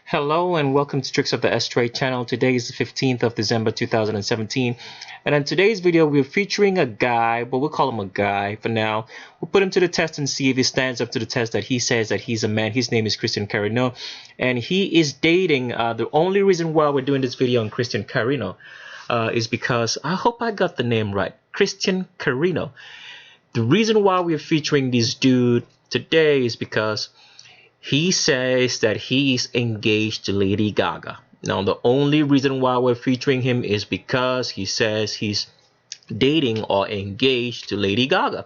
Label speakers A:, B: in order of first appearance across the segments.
A: Hello and welcome to Tricks of the S-Tray channel. Today is the 15th of December 2017, and in today's video we're featuring a guy, but we'll call him a guy for now. We'll put him to the test and see if he stands up to the test that he says that he's a man. His name is Carino, and he is dating. The only reason why we're doing this video on Carino is because I hope I got the name right. Carino. The reason why we're featuring this dude today is because he says that he is engaged to Lady Gaga. Now, the only reason why we're featuring him is because he says he's dating or engaged to Lady Gaga.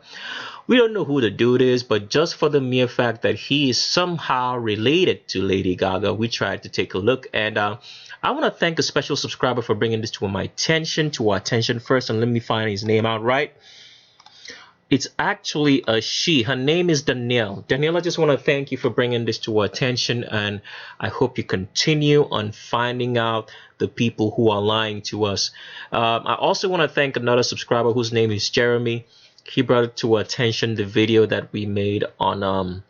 A: We don't know who the dude is, but just for the mere fact that he is somehow related to Lady Gaga, we tried to take a look. And I want to thank a special subscriber for bringing this to our attention first. And let me find his name out right. It's actually a she. Her name is Danielle. Danielle, I just want to thank you for bringing this to our attention, and I hope you continue on finding out the people who are lying to us. I also want to thank another subscriber whose name is Jeremy. He brought it to our attention the video that we made on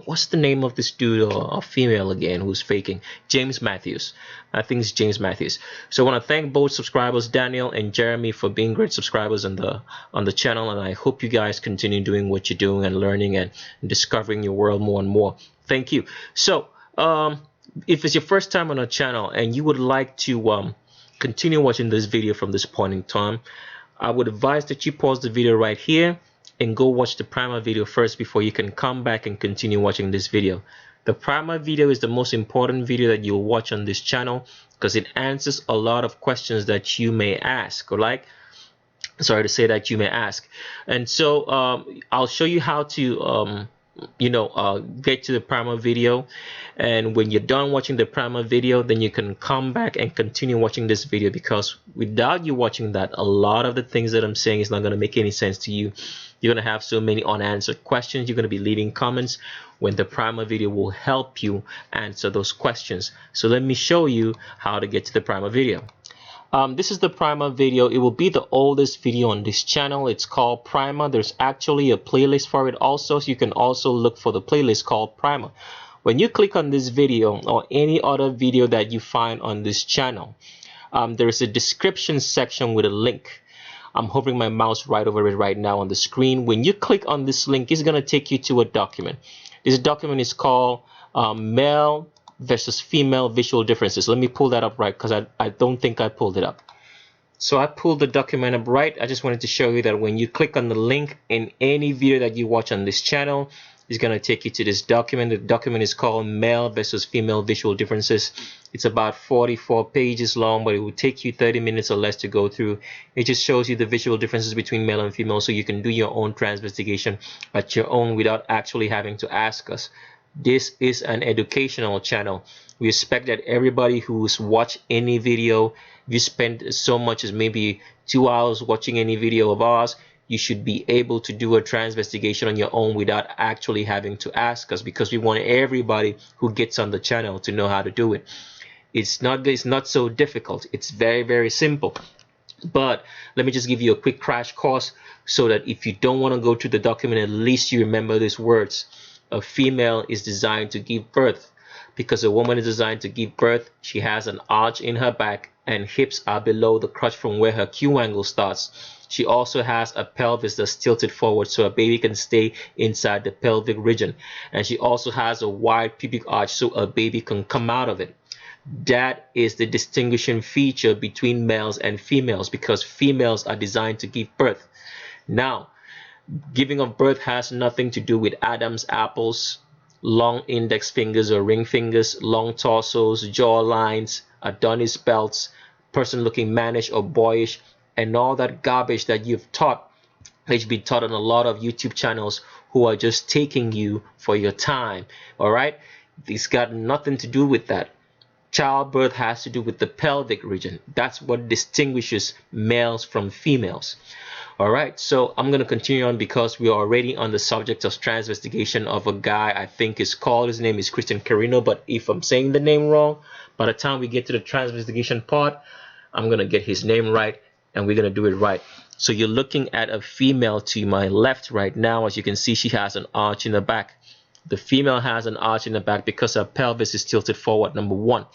A: what's the name of this dude, or female again, who's faking? James Matthews. I think it's James Matthews. So I want to thank both subscribers, Daniel and Jeremy, for being great subscribers on the channel, and I hope you guys continue doing what you're doing and learning and discovering your world more and more. Thank you. So if it's your first time on our channel and you would like to continue watching this video from this point in time, I would advise that you pause the video right here and go watch the primer video first before you can come back and continue watching this video. The primer video is the most important video that you'll watch on this channel because it answers a lot of questions that you may ask, or sorry to say that you may ask. And so I'll show you how to get to the primer video, and when you're done watching the primer video, then you can come back and continue watching this video, because without you watching that, a lot of the things that I'm saying is not going to make any sense to you. You're going to have so many unanswered questions. You're going to be leaving comments when the primer video will help you answer those questions. So let me show you how to get to the primer video. This is the primer video. It will be the oldest video on this channel. It's called Primer. There's actually a playlist for it also, so you can also look for the playlist called Primer. When you click on this video or any other video that you find on this channel, there's a description section with a link. I'm hovering my mouse right over it right now on the screen. When you click on this link, it's going to take you to a document. This document is called Male versus Female Visual Differences. Let me pull that up right, because I don't think I pulled it up. So I pulled the document up right. I just wanted to show you that when you click on the link in any video that you watch on this channel, it's going to take you to this document. The document is called Male versus Female Visual Differences. It's about 44 pages long, but it will take you 30 minutes or less to go through. It just shows you the visual differences between male and female, so you can do your own transvestigation at your own without actually having to ask us. This is an educational channel. We expect that everybody who's watched any video, if you spend so much as maybe 2 hours watching any video of ours, you should be able to do a transvestigation on your own without actually having to ask us, because we want everybody who gets on the channel to know how to do it. It's not so difficult. It's very, very simple. But let me just give you a quick crash course so that if you don't want to go to the document, at least you remember these words. A female is designed to give birth. Because a woman is designed to give birth, she has an arch in her back and hips are below the crotch from where her Q angle starts. She also has a pelvis that's tilted forward so a baby can stay inside the pelvic region. And she also has a wide pubic arch so a baby can come out of it. That is the distinguishing feature between males and females, because females are designed to give birth. Now, giving of birth has nothing to do with Adam's apples, long index fingers or ring fingers, long torsos, jaw lines, Adonis belts, person looking mannish or boyish, and all that garbage that you've taught, that you've been taught on a lot of YouTube channels who are just taking you for your time. All right, it's got nothing to do with that. Childbirth has to do with the pelvic region. That's what distinguishes males from females. All right, so I'm going to continue on because we are already on the subject of transvestigation of a guy. I think his name is Carino, but if I'm saying the name wrong, by the time we get to the transvestigation part, I'm going to get his name right and we're going to do it right. So you're looking at a female to my left right now. As you can see, she has an arch in the back. The female has an arch in the back because her pelvis is tilted forward, number one.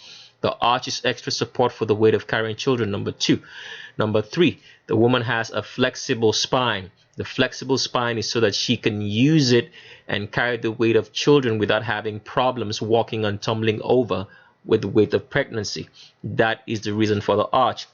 A: The arch is extra support for the weight of carrying children, number two. Number three, the woman has a flexible spine. The flexible spine is so that she can use it and carry the weight of children without having problems walking and tumbling over with the weight of pregnancy. That is the reason for the arch.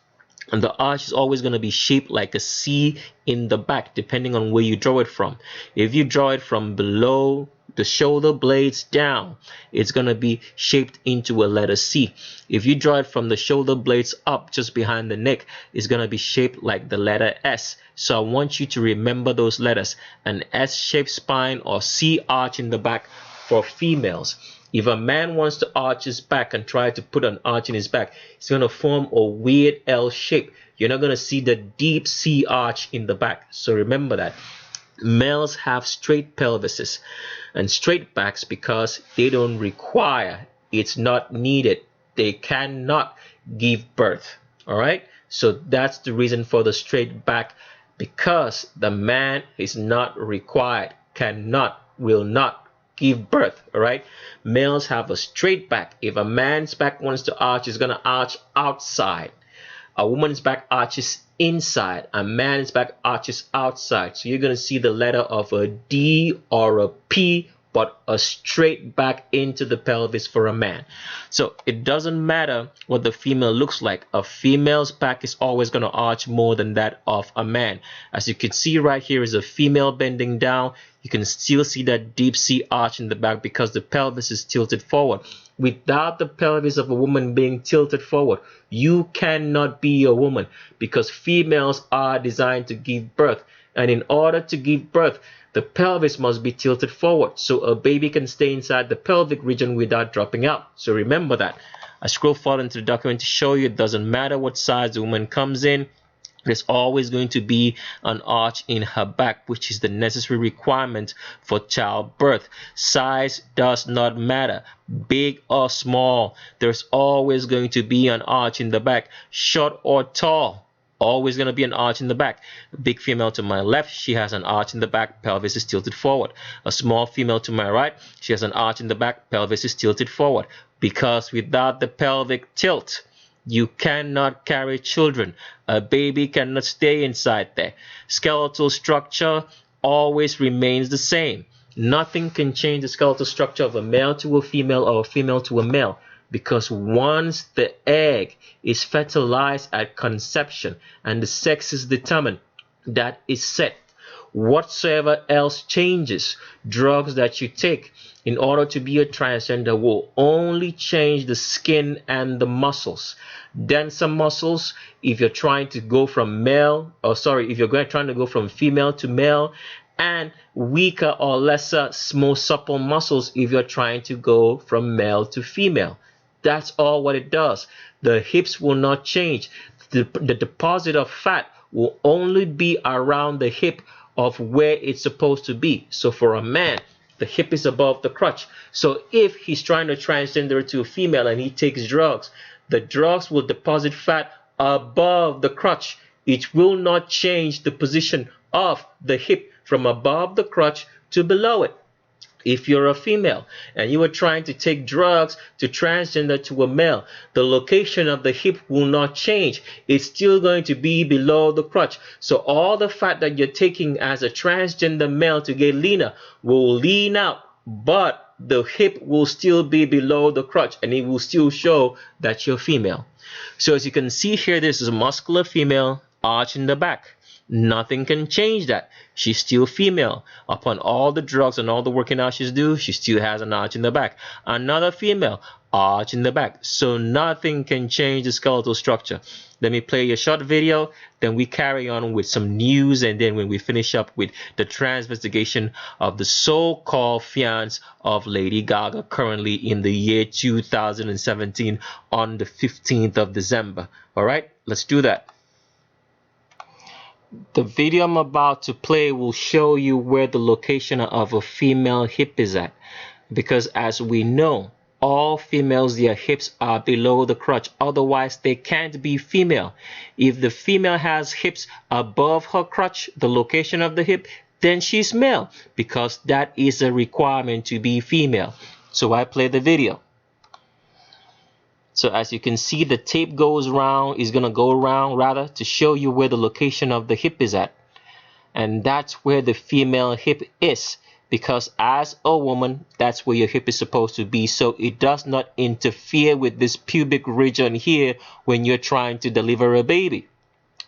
A: And the arch is always going to be shaped like a C in the back, depending on where you draw it from. If you draw it from below the shoulder blades down, it's going to be shaped into a letter C. If you draw it from the shoulder blades up, just behind the neck, it's going to be shaped like the letter S. So I want you to remember those letters: an S-shaped spine or C arch in the back for females. If a man wants to arch his back and try to put an arch in his back, it's going to form a weird L shape. You're not going to see the deep C arch in the back. So remember that. Males have straight pelvises and straight backs because they don't require, it's not needed. They cannot give birth. All right. So that's the reason for the straight back, because the man is not required, cannot, will not give birth. All right. Males have a straight back. If a man's back wants to arch, it's going to arch outside. A woman's back arches inside. A man's back arches outside. So you're going to see the letter of a D or a P, but a straight back into the pelvis for a man. So it doesn't matter what the female looks like. A female's back is always going to arch more than that of a man. As you can see right here is a female bending down. You can still see that deep C arch in the back because the pelvis is tilted forward. Without the pelvis of a woman being tilted forward, you cannot be a woman, because females are designed to give birth. And in order to give birth, the pelvis must be tilted forward so a baby can stay inside the pelvic region without dropping out. So remember that. I scroll forward into the document to show you it doesn't matter what size the woman comes in. There's always going to be an arch in her back, which is the necessary requirement for childbirth. Size does not matter, big or small. There's always going to be an arch in the back, short or tall. Always going to be an arch in the back. A big female to my left, she has an arch in the back, pelvis is tilted forward. A small female to my right, she has an arch in the back, pelvis is tilted forward. Because without the pelvic tilt, you cannot carry children. A baby cannot stay inside there. Skeletal structure always remains the same. Nothing can change the skeletal structure of a male to a female or a female to a male, because once the egg is fertilized at conception and the sex is determined, that is set. Whatsoever else changes, drugs that you take in order to be a transgender will only change the skin and the muscles. Denser muscles, if you're trying to go from if you're trying to go from female to male, and weaker or lesser, more supple muscles if you're trying to go from male to female. That's all what it does. The hips will not change. The deposit of fat will only be around the hip of where it's supposed to be. So for a man, the hip is above the crotch. So if he's trying to transgender to a female and he takes drugs, the drugs will deposit fat above the crotch. It will not change the position of the hip from above the crotch to below it. If you're a female and you are trying to take drugs to transgender to a male, the location of the hip will not change. It's still going to be below the crotch. So all the fat that you're taking as a transgender male to get leaner will lean out, but the hip will still be below the crotch and it will still show that you're female. So as you can see here, this is a muscular female, arch in the back. Nothing can change that. She's still female. Upon all the drugs and all the working out she's doing, she still has an arch in the back. Another female, arch in the back. So nothing can change the skeletal structure. Let me play a short video, then we carry on with some news, and then when we finish up with the transvestigation of the so-called fiance of Lady Gaga, currently in the year 2017 on the 15th of December. All right, let's do that. The video I'm about to play will show you where the location of a female hip is at, because as we know, all females, their hips are below the crotch, otherwise they can't be female. If the female has hips above her crotch, the location of the hip, then she's male, because that is a requirement to be female. So I play the video. So as you can see, the tape goes around, is going to go around rather, to show you where the location of the hip is at. And that's where the female hip is, because as a woman, that's where your hip is supposed to be. So it does not interfere with this pubic region here when you're trying to deliver a baby.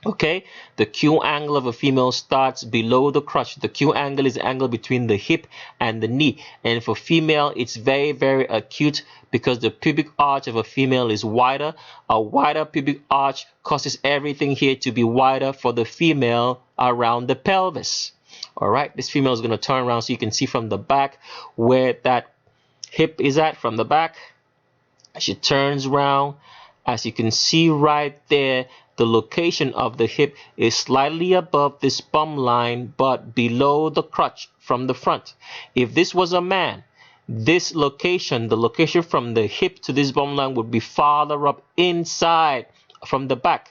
A: Okay, the Q angle of a female starts below the crotch. The Q angle is the angle between the hip and the knee. And for female, it's very, very acute, because the pubic arch of a female is wider. A wider pubic arch causes everything here to be wider for the female around the pelvis. All right, this female is going to turn around so you can see from the back where that hip is at from the back. She turns around. As you can see right there, the location of the hip is slightly above this bum line, but below the crotch from the front. If this was a man, this location, the location from the hip to this bum line, would be farther up inside from the back.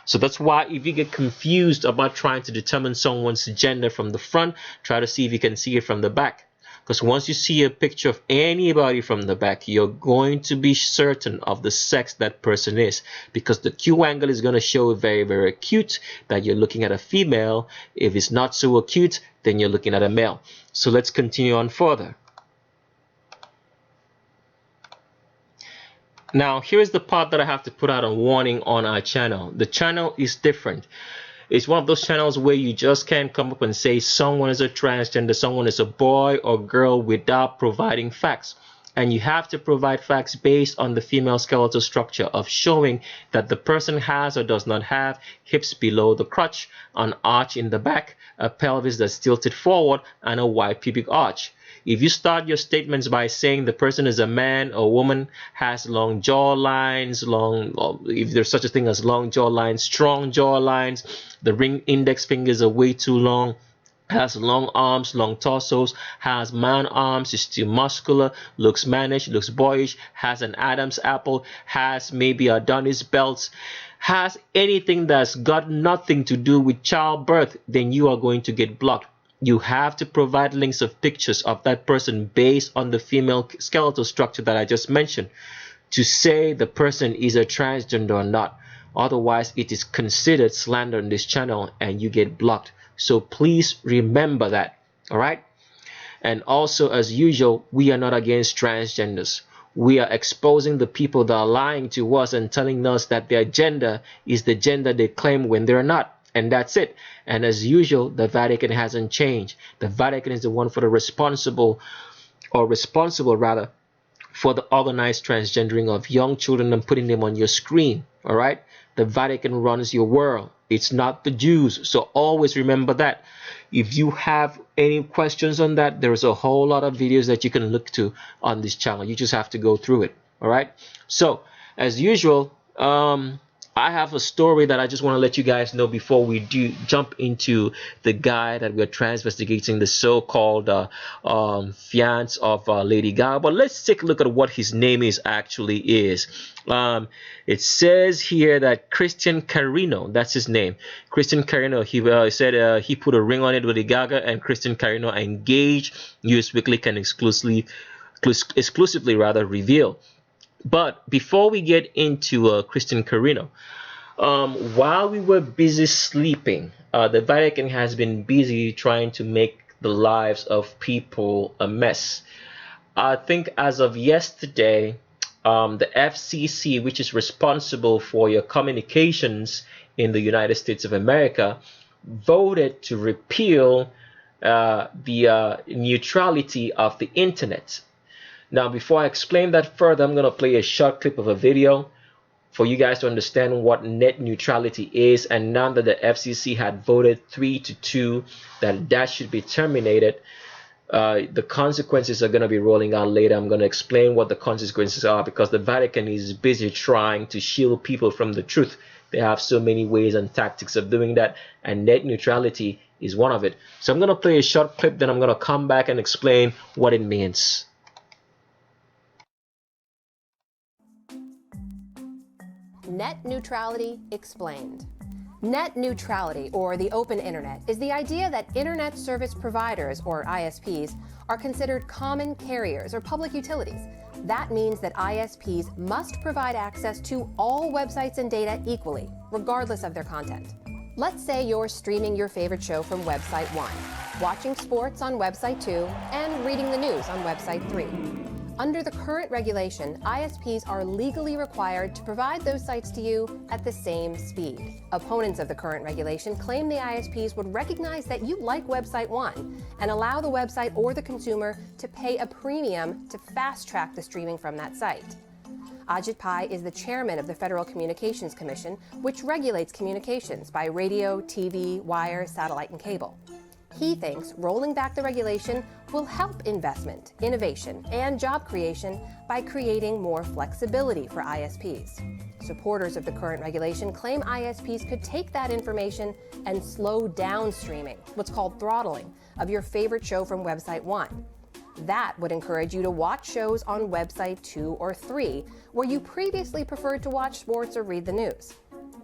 A: So that's why if you get confused about trying to determine someone's gender from the front, try to see if you can see it from the back. Because once you see a picture of anybody from the back, you're going to be certain of the sex that person is, because the Q angle is going to show very, very acute that you're looking at a female. If it's not so acute, then you're looking at a male. So let's continue on further. Now, here's the part that I have to put out a warning on our channel. The channel is different. It's one of those channels where you just can't come up and say someone is a transgender, someone is a boy or girl, without providing facts. And you have to provide facts based on the female skeletal structure of showing that the person has or does not have hips below the crotch, an arch in the back, a pelvis that's tilted forward, and a wide pubic arch. If you start your statements by saying the person is a man or woman, has long jaw lines, if there's such a thing as long jaw lines, strong jaw lines, the ring index fingers are way too long, has long arms, long torsos, has man arms, is too muscular, looks mannish, looks boyish, has an Adam's apple, has maybe Adonis belts, has anything that's got nothing to do with childbirth, then you are going to get blocked. You have to provide links of pictures of that person based on the female skeletal structure that I just mentioned to say the person is a transgender or not. Otherwise, it is considered slander on this channel and you get blocked. So please remember that. All right. And also, as usual, we are not against transgenders. We are exposing the people that are lying to us and telling us that their gender is the gender they claim when they're not. And that's it. And as usual, the Vatican hasn't changed. The Vatican is the one for the responsible rather, for the organized transgendering of young children and putting them on your screen. All right. The Vatican runs your world. It's not the Jews. So always remember that. If you have any questions on that, there's a whole lot of videos that you can look to on this channel. You just have to go through it. All right. So as usual, I have a story that I just want to let you guys know before we do jump into the guy that we're investigating, the so-called fiance of Lady Gaga. But let's take a look at what his name actually is. It says here that Christian Carino, that's his name. Christian Carino, he said he put a ring on it with Lady Gaga, and Christian Carino engaged. US Weekly can exclusively reveal. But before we get into Christian Carino, while we were busy sleeping, the Vatican has been busy trying to make the lives of people a mess. I think as of yesterday, the FCC, which is responsible for your communications in the United States of America, voted to repeal the neutrality of the internet. Now, before I explain that further, I'm going to play a short clip of a video for you guys to understand what net neutrality is. And now that the FCC had voted 3-2 that should be terminated, the consequences are going to be rolling out later. I'm going to explain what the consequences are, because the Vatican is busy trying to shield people from the truth. They have so many ways and tactics of doing that, and net neutrality is one of it. So I'm going to play a short clip, then I'm going to come back and explain what it means.
B: Net neutrality explained. Net neutrality, or the open internet, is the idea that internet service providers, or ISPs, are considered common carriers or public utilities. That means that ISPs must provide access to all websites and data equally, regardless of their content. Let's say you're streaming your favorite show from website 1, watching sports on website 2, and reading the news on website 3. Under the current regulation, ISPs are legally required to provide those sites to you at the same speed. Opponents of the current regulation claim the ISPs would recognize that you like website 1 and allow the website or the consumer to pay a premium to fast-track the streaming from that site. Ajit Pai is the chairman of the Federal Communications Commission, which regulates communications by radio, TV, wire, satellite, and cable. He thinks rolling back the regulation will help investment, innovation, and job creation by creating more flexibility for ISPs. Supporters of the current regulation claim ISPs could take that information and slow down streaming, what's called throttling, of your favorite show from website 1. That would encourage you to watch shows on website 2 or 3, where you previously preferred to watch sports or read the news.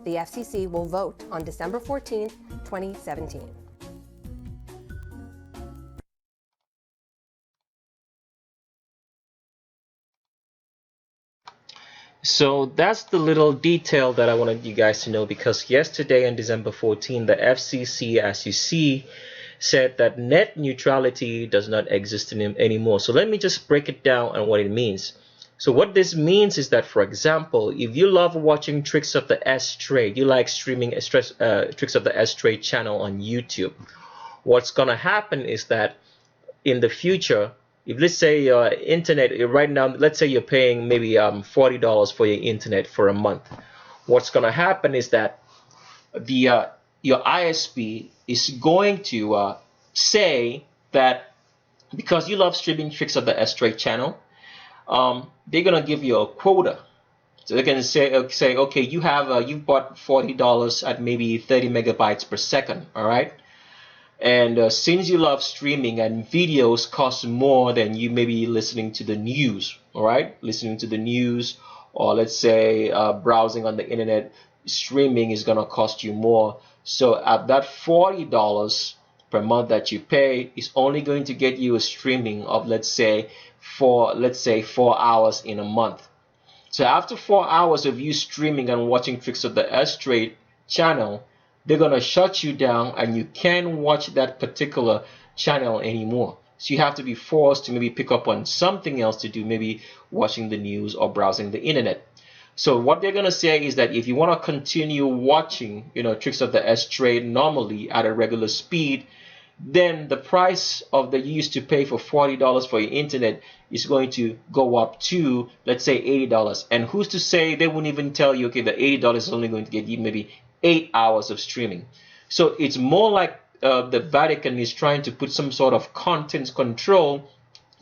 B: The FCC will vote on December 14, 2017.
A: So that's the little detail that I wanted you guys to know, because yesterday on December 14, the FCC, as you see, said that net neutrality does not exist anymore. So let me just break it down and what it means. So what this means is that, for example, if you love watching Tricks of the S-Trade, you like streaming Tricks of the S-Trade channel on YouTube, what's going to happen is that in the future, if let's say your internet right now, let's say you're paying maybe $40 for your internet for a month, what's going to happen is that the your ISP is going to say that because you love streaming Tricks of the S-Trade channel, they're going to give you a quota. So they can say okay, you've bought $40 at maybe 30 megabytes per second, all right? And since you love streaming and videos cost more than you maybe listening to the news, all right? Listening to the news, or let's say browsing on the internet, streaming is going to cost you more. So at that $40 per month that you pay is only going to get you a streaming of let's say 4 hours in a month. So after 4 hours of you streaming and watching Tricks of the S-Trade channel, they're going to shut you down and you can't watch that particular channel anymore. So you have to be forced to maybe pick up on something else to do, maybe watching the news or browsing the internet. So what they're going to say is that if you want to continue watching, Tricks of the S-Trade normally at a regular speed, then the price of that you used to pay for $40 for your internet is going to go up to, let's say, $80. And who's to say they wouldn't even tell you, okay, the $80 is only going to get you maybe 8 hours of streaming. So it's more like the Vatican is trying to put some sort of content control,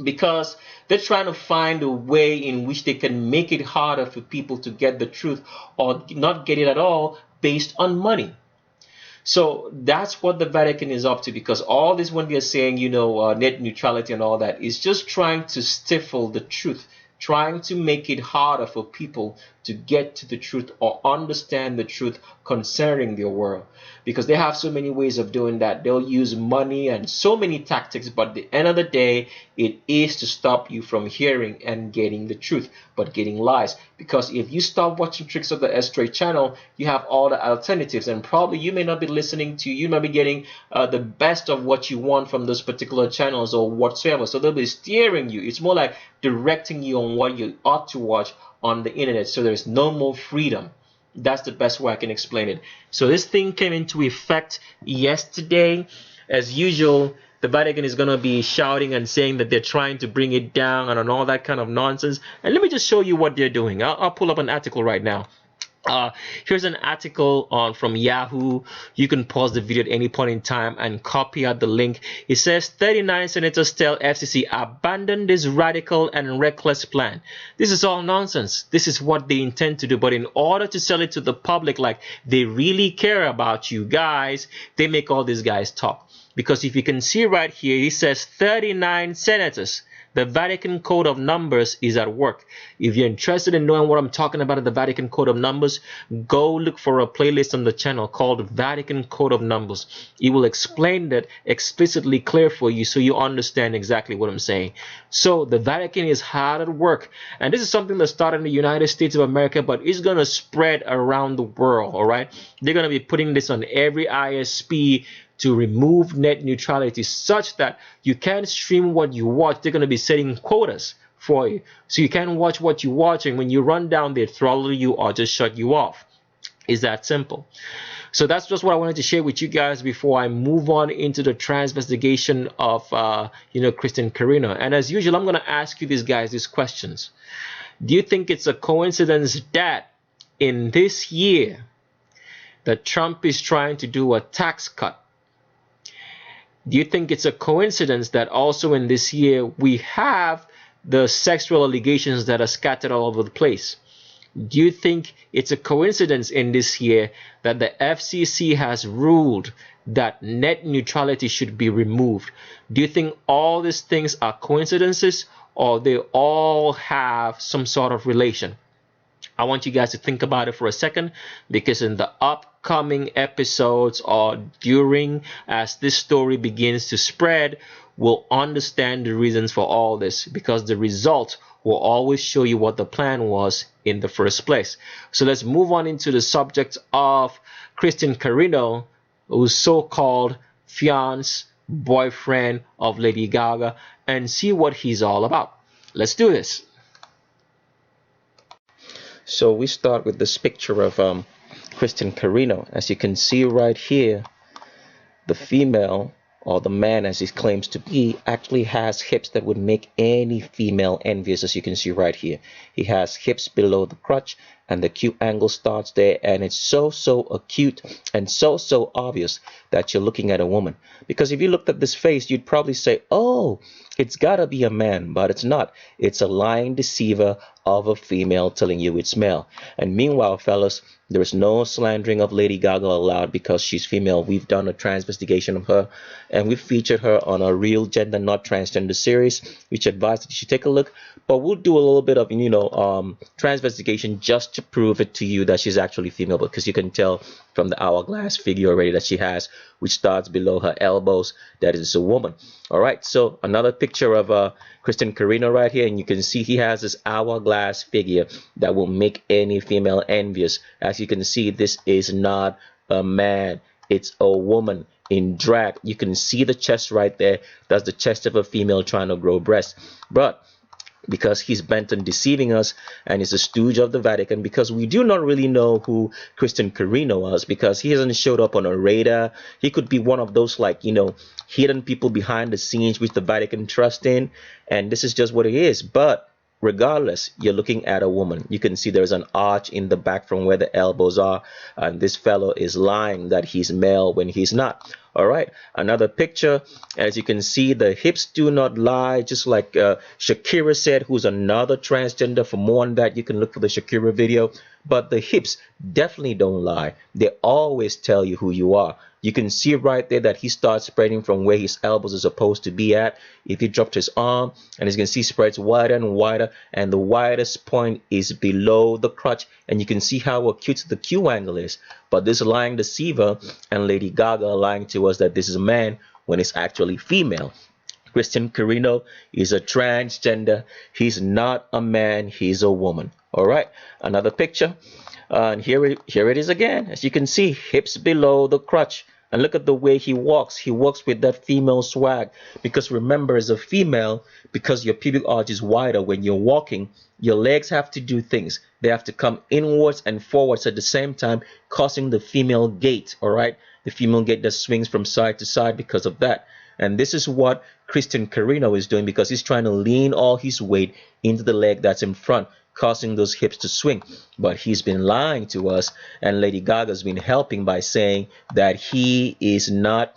A: because they're trying to find a way in which they can make it harder for people to get the truth or not get it at all based on money. So that's what the Vatican is up to, because all this, when they're saying, net neutrality and all that, is just trying to stifle the truth, trying to make it harder for people to get to the truth or understand the truth concerning their world, because they have so many ways of doing that. They'll use money and so many tactics, but at the end of the day, it is to stop you from hearing and getting the truth, but getting lies. Because if you stop watching Tricks of the S-Trade channel, you have all the alternatives, and probably you may not be listening to, you might be getting the best of what you want from those particular channels or whatsoever. So they'll be steering you. It's more like directing you on what you ought to watch on the internet. So there's no more freedom. That's the best way I can explain it. So this thing came into effect yesterday. As usual, the Vatican is going to be shouting and saying that they're trying to bring it down and all that kind of nonsense. And let me just show you what they're doing. I'll pull up an article right now. Here's an article from Yahoo. You can pause the video at any point in time and copy out the link. It says 39 senators tell FCC abandon this radical and reckless plan. This is all nonsense. This is what they intend to do, but in order to sell it to the public like they really care about you guys, they make all these guys talk. Because if you can see right here, he says 39 senators. The Vatican Code of Numbers is at work. If you're interested in knowing what I'm talking about at the Vatican Code of Numbers, go look for a playlist on the channel called Vatican Code of Numbers. It will explain that explicitly clear for you so you understand exactly what I'm saying. So the Vatican is hard at work, and this is something that started in the United States of America, but it's going to spread around the world. All right, they're going to be putting this on every ISP to remove net neutrality, such that you can't stream what you watch. They're going to be setting quotas for you, so you can't watch what you watch, and when you run down, they throttle you or just shut you off. It's that simple. So that's just what I wanted to share with you guys before I move on into the investigation of Kristen Carino. And as usual, I'm going to ask you these questions. Do you think it's a coincidence that in this year that Trump is trying to do a tax cut? Do you think it's a coincidence that also in this year we have the sexual allegations that are scattered all over the place? Do you think it's a coincidence in this year that the FCC has ruled that net neutrality should be removed? Do you think all these things are coincidences, or they all have some sort of relation? I want you guys to think about it for a second, because in the upcoming episodes or during as this story begins to spread, we'll understand the reasons for all this, because the result will always show you what the plan was in the first place. So let's move on into the subject of Kristen Carino, who's so-called fiance, boyfriend of Lady Gaga, and see what he's all about. Let's do this. So we start with this picture of Kristen Carino. As you can see right here, the female, or the man as he claims to be, actually has hips that would make any female envious, as you can see right here. He has hips below the crotch, and the acute angle starts there, and it's so acute and so obvious that you're looking at a woman. Because if you looked at this face, you'd probably say, oh, it's gotta be a man, but it's not. It's a lying deceiver of a female telling you it's male. And meanwhile, fellas, there is no slandering of Lady Gaga allowed because she's female. We've done a investigation of her, and we featured her on a Real Gender Not Transgender series, which advised that you should take a look. But we'll do a little bit of investigation just to prove it to you that she's actually female, because you can tell from the hourglass figure already that she has, which starts below her elbows, that is a woman. All right, so another picture of Kristen Carino right here, and you can see he has this hourglass figure that will make any female envious. As you can see, this is not a man, it's a woman in drag. You can see the chest right there. That's the chest of a female trying to grow breasts. But because he's bent on deceiving us and is a stooge of the Vatican, because we do not really know who Kristen Carino was, because he hasn't showed up on a radar. He could be one of those, like, hidden people behind the scenes which the Vatican trusts in, and this is just what it is. But regardless, you're looking at a woman. You can see there's an arch in the back from where the elbows are, and this fellow is lying that he's male when he's not. All right, another picture. As you can see, the hips do not lie, just like Shakira said, who's another transgender. For more on that, you can look for the Shakira video. But the hips definitely don't lie. They always tell you who you are. You can see right there that he starts spreading from where his elbows are supposed to be at. If he dropped his arm, and as you can see, spreads wider and wider, and the widest point is below the crotch, and you can see how acute the Q angle is. But this lying deceiver and Lady Gaga are lying to us that this is a man when it's actually female. Kristen Carino is a transgender. He's not a man, he's a woman. All right, another picture. And here it is again. As you can see, hips below the crotch. And look at the way he walks. He walks with that female swag. Because remember, as a female, because your pubic arch is wider, when you're walking, your legs have to do things. They have to come inwards and forwards at the same time, causing the female gait, all right? The female gait that swings from side to side because of that. And this is what Kristen Carino is doing, because he's trying to lean all his weight into the leg that's in front, causing those hips to swing. But he's been lying to us, and Lady Gaga's been helping by saying that he is not,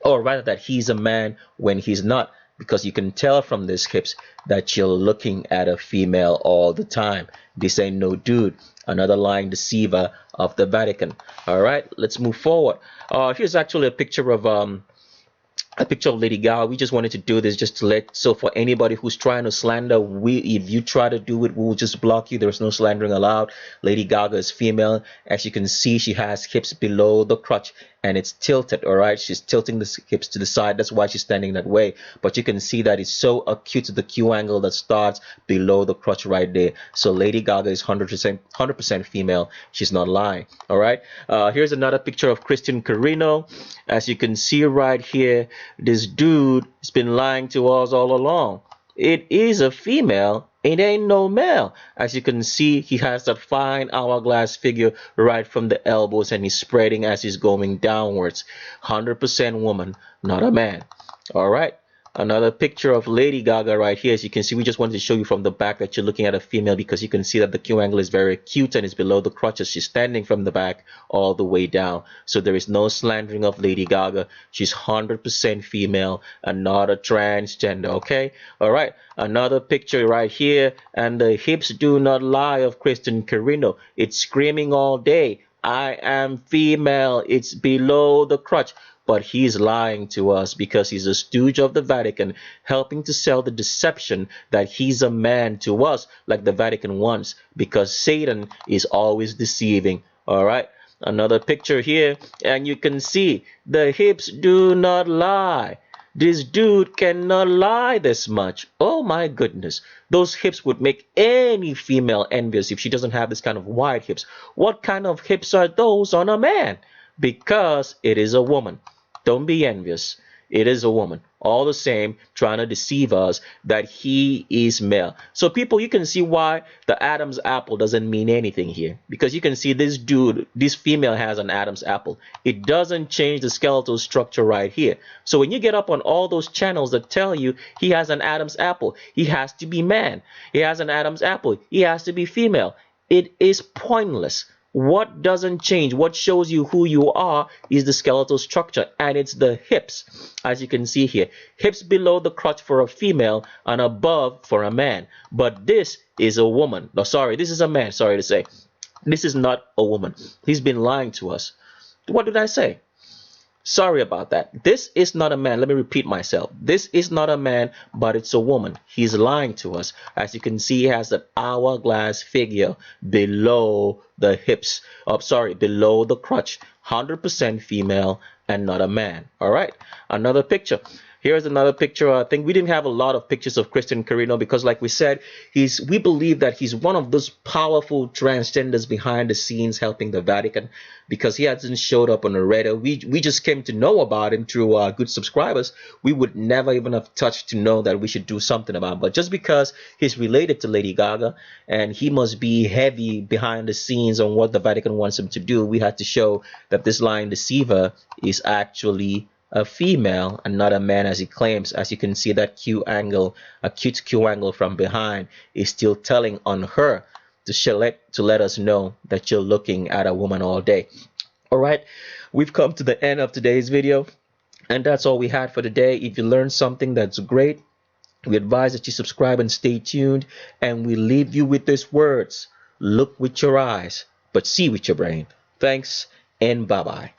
A: or rather that he's a man when he's not, because you can tell from these hips that you're looking at a female all the time. This ain't no dude. Another lying deceiver of the Vatican. All right, let's move forward. Here's actually a picture of a picture of Lady Gaga. We just wanted to do this just to so for anybody who's trying to slander, if you try to do it, we'll just block you. There's no slandering allowed. Lady Gaga is female. As you can see, she has hips below the crotch and it's tilted. All right, she's tilting the hips to the side. That's why she's standing that way. But you can see that it's so acute to the Q angle that starts below the crotch right there. So Lady Gaga is 100% female. She's not lying. All right. Here's another picture of Carino. As you can see right here, this dude has been lying to us all along. It is a female. It ain't no male. As you can see, he has that fine hourglass figure right from the elbows, and he's spreading as he's going downwards. 100% woman, not a man. All right. Another picture of Lady Gaga right here. As you can see, we just wanted to show you from the back that you're looking at a female, because you can see that the Q angle is very acute and is below the crotches. She's standing from the back all the way down. So there is no slandering of Lady Gaga. She's 100% female and not a transgender, okay? All right, another picture right here, and the hips do not lie of Carino. It's screaming all day, I am female. It's below the crotch. But he's lying to us because he's a stooge of the Vatican, helping to sell the deception that he's a man to us, like the Vatican wants, because Satan is always deceiving. All right, another picture here, and you can see the hips do not lie. This dude cannot lie this much. Oh my goodness. Those hips would make any female envious if she doesn't have this kind of wide hips. What kind of hips are those on a man? Because it is a woman. Don't be envious. It is a woman. All the same, trying to deceive us that he is male. So people, you can see why the Adam's apple doesn't mean anything here. Because you can see this dude, this female has an Adam's apple. It doesn't change the skeletal structure right here. So when you get up on all those channels that tell you he has an Adam's apple, he has to be man. He has an Adam's apple, he has to be female. It is pointless. What doesn't change, what shows you who you are, is the skeletal structure, and it's the hips. As you can see here, hips below the crotch for a female and above for a man. But this is a woman. No, sorry, this is a man, sorry to say. This is not a woman. He's been lying to us. What did I say? Sorry about that. This is not a man. Let me repeat myself. This is not a man, but it's a woman. He's lying to us. As you can see, he has that hourglass figure below the hips. Below the crotch. 100% female and not a man. All right. Another picture. Here's another picture. I think we didn't have a lot of pictures of Carino because, like we said, we believe that he's one of those powerful transgenders behind the scenes helping the Vatican, because he hasn't showed up on the radar. We just came to know about him through good subscribers. We would never even have touched to know that we should do something about him. But just because he's related to Lady Gaga and he must be heavy behind the scenes on what the Vatican wants him to do, we had to show that this lying deceiver is actually a female and not a man, as he claims. As you can see, that Q angle, acute Q angle from behind, is still telling on her to let us know that you're looking at a woman all day. All right, we've come to the end of today's video, and that's all we had for today. If you learned something, that's great. We advise that you subscribe and stay tuned, and we leave you with these words: look with your eyes, but see with your brain. Thanks, and bye-bye.